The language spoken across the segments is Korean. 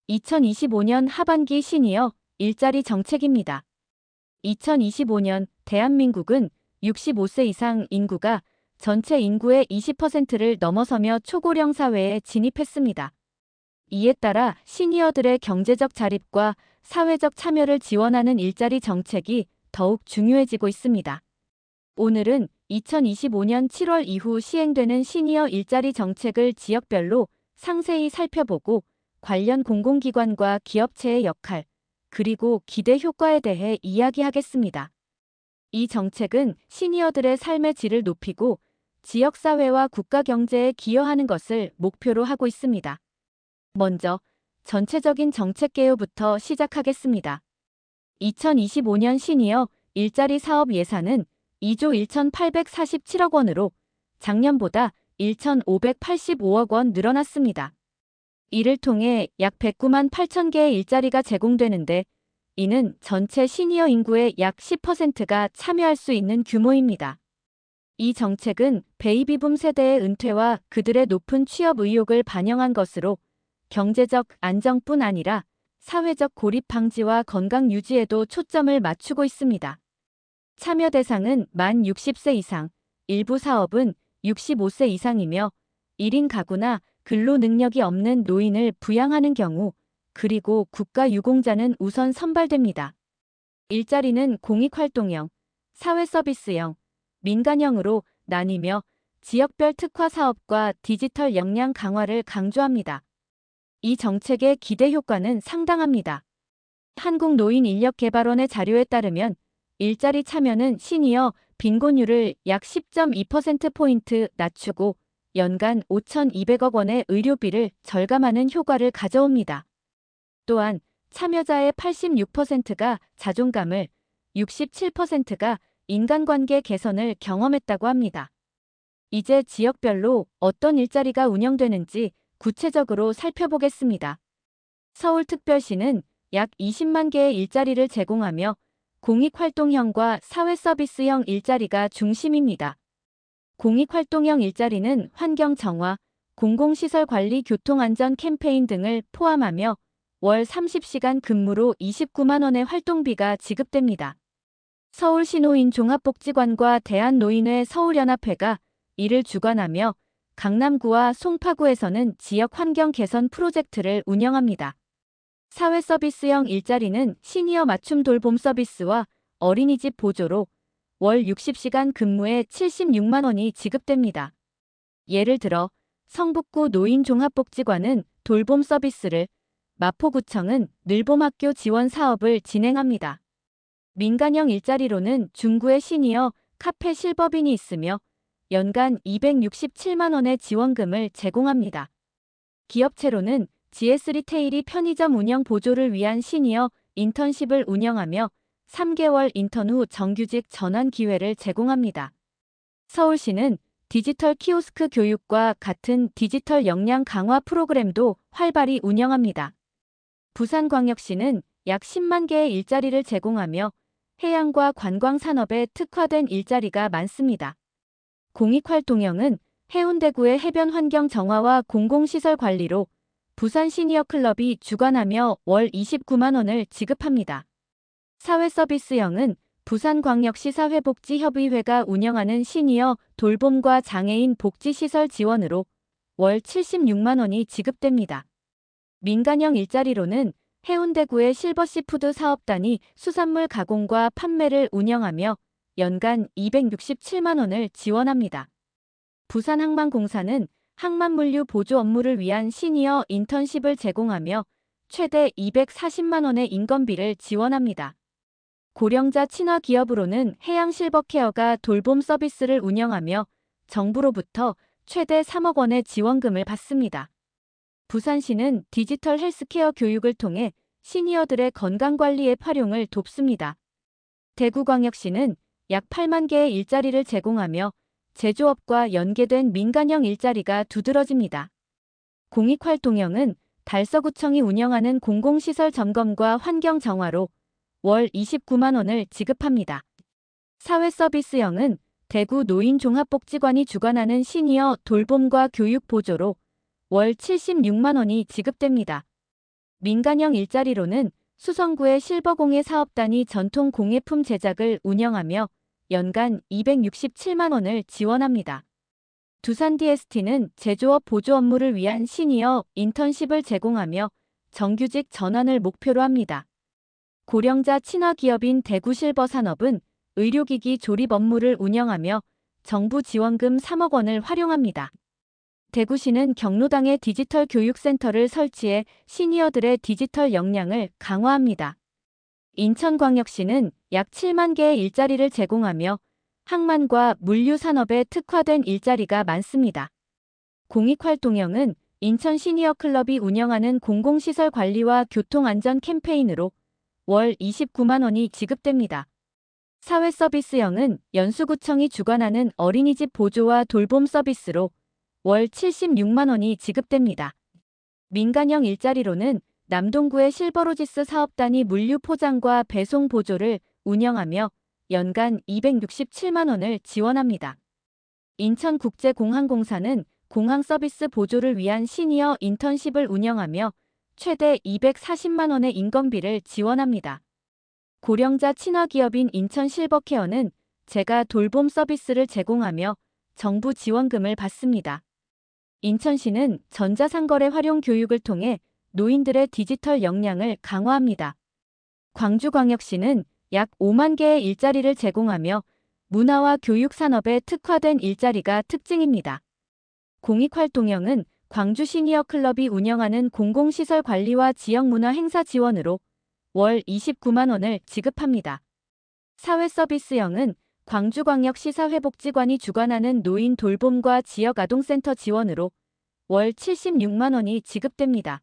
2025년 하반기 시니어 일자리 정책입니다. 2025년 대한민국은 65세 이상 인구가 전체 인구의 20%를 넘어서며 초고령 사회에 진입했습니다. 이에 따라 시니어들의 경제적 자립과 사회적 참여를 지원하는 일자리 정책이 더욱 중요해지고 있습니다. 오늘은 2025년 7월 이후 시행되는 시니어 일자리 정책을 지역별로 상세히 살펴보고 관련 공공기관과 기업체의 역할, 그리고 기대 효과에 대해 이야기하겠습니다. 이 정책은 시니어들의 삶의 질을 높이고 지역사회와 국가 경제에 기여하는 것을 목표로 하고 있습니다. 먼저 전체적인 정책 개요부터 시작하겠습니다. 2025년 시니어 일자리 사업 예산은 2조 1,847억 원으로 작년보다 1,585억 원 늘어났습니다. 이를 통해 약 109만 8천 개의 일자리가 제공되는데 이는 전체 시니어 인구의 약 10%가 참여할 수 있는 규모입니다. 이 정책은 베이비붐 세대의 은퇴와 그들의 높은 취업 의욕을 반영한 것으로 경제적 안정뿐 아니라 사회적 고립 방지와 건강 유지에도 초점을 맞추고 있습니다. 참여 대상은 만 60세 이상, 일부 사업은 65세 이상이며 1인 가구나 근로 능력이 없는 노인을 부양하는 경우, 그리고 국가 유공자는 우선 선발됩니다. 일자리는 공익활동형, 사회서비스형, 민간형으로 나뉘며 지역별 특화 사업과 디지털 역량 강화를 강조합니다. 이 정책의 기대 효과는 상당합니다. 한국노인인력개발원의 자료에 따르면 일자리 참여는 시니어 빈곤율을 약 10.2%포인트 낮추고 연간 5,200억 원의 의료비를 절감하는 효과를 가져옵니다. 또한 참여자의 86%가 자존감을, 67%가 인간관계 개선을 경험했다고 합니다. 이제 지역별로 어떤 일자리가 운영되는지 구체적으로 살펴보겠습니다. 서울특별시는 약 20만 개의 일자리를 제공하며 공익활동형과 사회서비스형 일자리가 중심입니다. 공익활동형 일자리는 환경정화, 공공시설 관리 교통안전 캠페인 등을 포함하며 월 30시간 근무로 29만 원의 활동비가 지급됩니다. 서울시노인 종합복지관과 대한노인회 서울연합회가 이를 주관하며 강남구와 송파구에서는 지역 환경 개선 프로젝트를 운영합니다. 사회서비스형 일자리는 시니어 맞춤 돌봄 서비스와 어린이집 보조로 월 60시간 근무에 76만 원이 지급됩니다. 예를 들어 성북구 노인종합복지관은 돌봄 서비스를, 마포구청은 늘봄학교 지원 사업을 진행합니다. 민간형 일자리로는 중구의 시니어 카페 실버빈이 있으며 연간 267만 원의 지원금을 제공합니다. 기업체로는 GS 리테일이 편의점 운영 보조를 위한 시니어 인턴십을 운영하며 3개월 인턴 후 정규직 전환 기회를 제공합니다. 서울시는 디지털 키오스크 교육과 같은 디지털 역량 강화 프로그램도 활발히 운영합니다. 부산광역시는 약 10만 개의 일자리를 제공하며 해양과 관광 산업에 특화된 일자리가 많습니다. 공익활동형은 해운대구의 해변 환경 정화와 공공시설 관리로 부산 시니어 클럽이 주관하며 월 29만 원을 지급합니다. 사회서비스형은 부산광역시 사회복지협의회가 운영하는 시니어 돌봄과 장애인 복지시설 지원으로 월 76만 원이 지급됩니다. 민간형 일자리로는 해운대구의 실버시푸드 사업단이 수산물 가공과 판매를 운영하며 연간 267만 원을 지원합니다. 부산항만공사는 항만물류 보조 업무를 위한 시니어 인턴십을 제공하며 최대 240만 원의 인건비를 지원합니다. 고령자 친화 기업으로는 해양실버케어가 돌봄 서비스를 운영하며 정부로부터 최대 3억 원의 지원금을 받습니다. 부산시는 디지털 헬스케어 교육을 통해 시니어들의 건강관리에 활용을 돕습니다. 대구광역시는 약 8만 개의 일자리를 제공하며 제조업과 연계된 민간형 일자리가 두드러집니다. 공익활동형은 달서구청이 운영하는 공공시설 점검과 환경 정화로 월 29만 원을 지급합니다. 사회서비스형은 대구 노인종합복지관이 주관하는 시니어 돌봄과 교육 보조로 월 76만 원이 지급됩니다. 민간형 일자리로는 수성구의 실버공예 사업단이 전통 공예품 제작을 운영하며 연간 267만 원을 지원합니다. 두산 DST는 제조업 보조 업무를 위한 시니어 인턴십을 제공하며 정규직 전환을 목표로 합니다. 고령자 친화 기업인 대구실버산업은 의료기기 조립 업무를 운영하며 정부 지원금 3억 원을 활용합니다. 대구시는 경로당에 디지털 교육센터를 설치해 시니어들의 디지털 역량을 강화합니다. 인천광역시는 약 7만 개의 일자리를 제공하며 항만과 물류 산업에 특화된 일자리가 많습니다. 공익활동형은 인천 시니어클럽이 운영하는 공공시설 관리와 교통안전 캠페인으로 월 29만 원이 지급됩니다. 사회서비스형은 연수구청이 주관하는 어린이집 보조와 돌봄 서비스로 월 76만 원이 지급됩니다. 민간형 일자리로는 남동구의 실버로지스 사업단이 물류 포장과 배송 보조를 운영하며 연간 267만 원을 지원합니다. 인천국제공항공사는 공항 서비스 보조를 위한 시니어 인턴십을 운영하며 최대 240만 원의 인건비를 지원합니다. 고령자 친화 기업인 인천실버케어는 재가 돌봄 서비스를 제공하며 정부 지원금을 받습니다. 인천시는 전자상거래 활용 교육을 통해 노인들의 디지털 역량을 강화합니다. 광주광역시는 약 5만 개의 일자리를 제공하며 문화와 교육 산업에 특화된 일자리가 특징입니다. 공익활동형은 광주 시니어클럽이 운영하는 공공시설 관리와 지역문화 행사 지원으로 월 29만 원을 지급합니다. 사회서비스형은 광주광역시 사회복지관이 주관하는 노인 돌봄과 지역아동센터 지원으로 월 76만 원이 지급됩니다.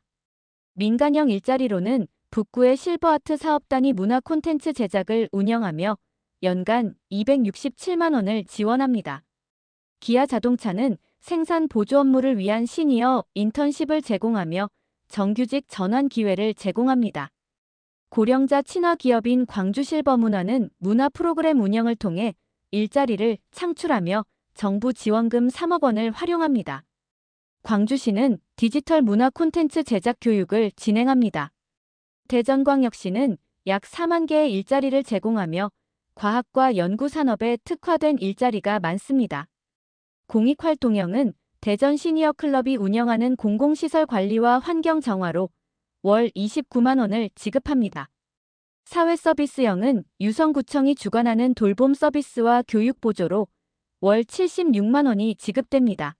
민간형 일자리로는 북구의 실버아트 사업단이 문화 콘텐츠 제작을 운영하며 연간 267만 원을 지원합니다. 기아자동차는 생산 보조 업무를 위한 시니어 인턴십을 제공하며 정규직 전환 기회를 제공합니다. 고령자 친화 기업인 광주실버문화는 문화 프로그램 운영을 통해 일자리를 창출하며 정부 지원금 3억 원을 활용합니다. 광주시는 디지털 문화 콘텐츠 제작 교육을 진행합니다. 대전광역시는 약 4만 개의 일자리를 제공하며 과학과 연구 산업에 특화된 일자리가 많습니다. 공익활동형은 대전 시니어클럽이 운영하는 공공시설 관리와 환경 정화로 월 29만 원을 지급합니다. 사회서비스형은 유성구청이 주관하는 돌봄 서비스와 교육 보조로 월 76만 원이 지급됩니다.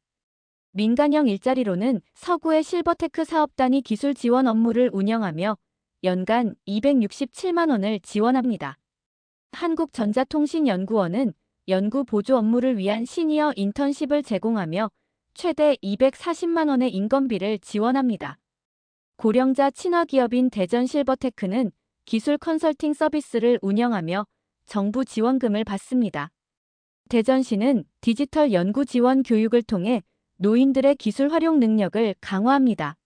민간형 일자리로는 서구의 실버테크 사업단이 기술 지원 업무를 운영하며 연간 267만 원을 지원합니다. 한국전자통신연구원은 연구 보조 업무를 위한 시니어 인턴십을 제공하며 최대 240만 원의 인건비를 지원합니다. 고령자 친화 기업인 대전실버테크는 기술 컨설팅 서비스를 운영하며 정부 지원금을 받습니다. 대전시는 디지털 연구 지원 교육을 통해 노인들의 기술 활용 능력을 강화합니다.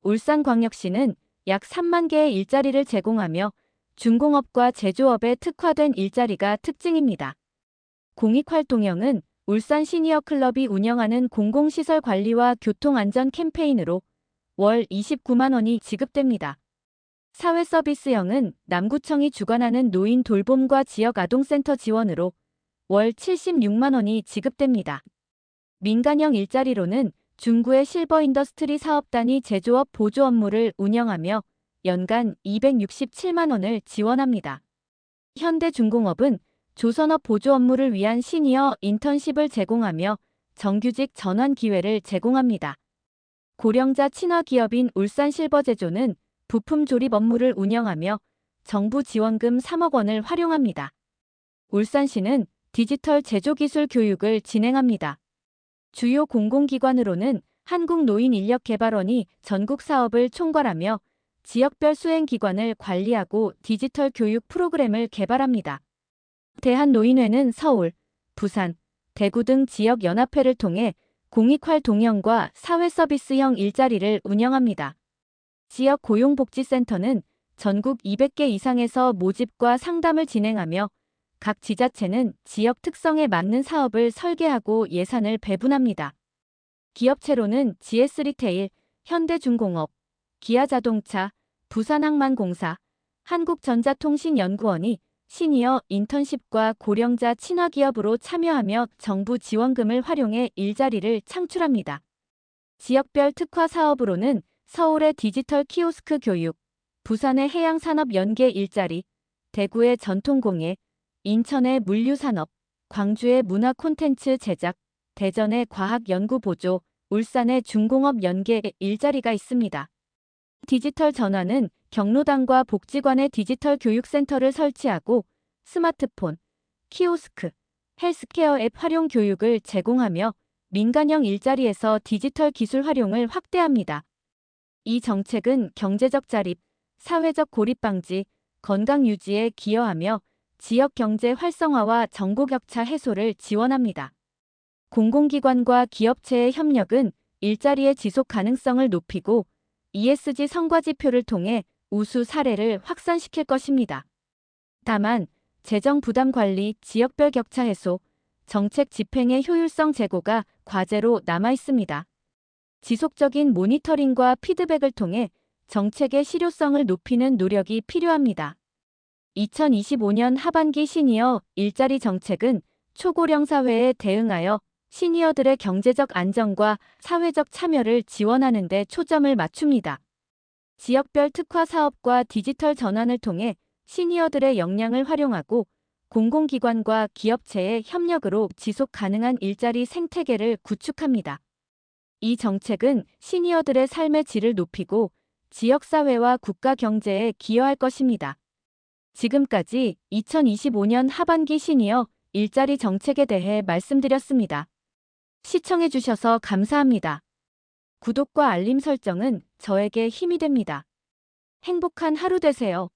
울산광역시는 약 3만 개의 일자리를 제공하며 중공업과 제조업에 특화된 일자리가 특징입니다. 공익활동형은 울산 시니어클럽이 운영하는 공공시설 관리와 교통안전 캠페인으로 월 29만 원이 지급됩니다. 사회서비스형은 남구청이 주관하는 노인 돌봄과 지역아동센터 지원으로 월 76만 원이 지급됩니다. 민간형 일자리로는 중구의 실버인더스트리 사업단이 제조업 보조 업무를 운영하며 연간 267만 원을 지원합니다. 현대중공업은 조선업 보조 업무를 위한 시니어 인턴십을 제공하며 정규직 전환 기회를 제공합니다. 고령자 친화 기업인 울산실버제조는 부품 조립 업무를 운영하며 정부 지원금 3억 원을 활용합니다. 울산시는 디지털 제조기술 교육을 진행합니다. 주요 공공기관으로는 한국노인인력개발원이 전국 사업을 총괄하며 지역별 수행기관을 관리하고 디지털 교육 프로그램을 개발합니다. 대한노인회는 서울, 부산, 대구 등 지역 연합회를 통해 공익활동형과 사회서비스형 일자리를 운영합니다. 지역 고용복지센터는 전국 200개 이상에서 모집과 상담을 진행하며 각 지자체는 지역 특성에 맞는 사업을 설계하고 예산을 배분합니다. 기업체로는 GS리테일, 현대중공업, 기아자동차, 부산항만공사, 한국전자통신연구원이 시니어 인턴십과 고령자 친화기업으로 참여하며 정부 지원금을 활용해 일자리를 창출합니다. 지역별 특화 사업으로는 서울의 디지털 키오스크 교육, 부산의 해양산업 연계 일자리, 대구의 전통공예, 인천의 물류산업, 광주의 문화 콘텐츠 제작, 대전의 과학연구 보조, 울산의 중공업 연계 일자리가 있습니다. 디지털 전환은 경로당과 복지관의 디지털 교육센터를 설치하고 스마트폰, 키오스크, 헬스케어 앱 활용 교육을 제공하며 민간형 일자리에서 디지털 기술 활용을 확대합니다. 이 정책은 경제적 자립, 사회적 고립 방지, 건강 유지에 기여하며 지역 경제 활성화와 정보 격차 해소를 지원합니다. 공공기관과 기업체의 협력은 일자리의 지속 가능성을 높이고 ESG 성과지표를 통해 우수 사례를 확산시킬 것입니다. 다만 재정 부담 관리, 지역별 격차 해소, 정책 집행의 효율성 제고가 과제로 남아 있습니다. 지속적인 모니터링과 피드백을 통해 정책의 실효성을 높이는 노력이 필요합니다. 2025년 하반기 시니어 일자리 정책은 초고령 사회에 대응하여 시니어들의 경제적 안정과 사회적 참여를 지원하는 데 초점을 맞춥니다. 지역별 특화 사업과 디지털 전환을 통해 시니어들의 역량을 활용하고 공공기관과 기업체의 협력으로 지속 가능한 일자리 생태계를 구축합니다. 이 정책은 시니어들의 삶의 질을 높이고 지역사회와 국가 경제에 기여할 것입니다. 지금까지 2025년 하반기 시니어 일자리 정책에 대해 말씀드렸습니다. 시청해주셔서 감사합니다. 구독과 알림 설정은 저에게 힘이 됩니다. 행복한 하루 되세요.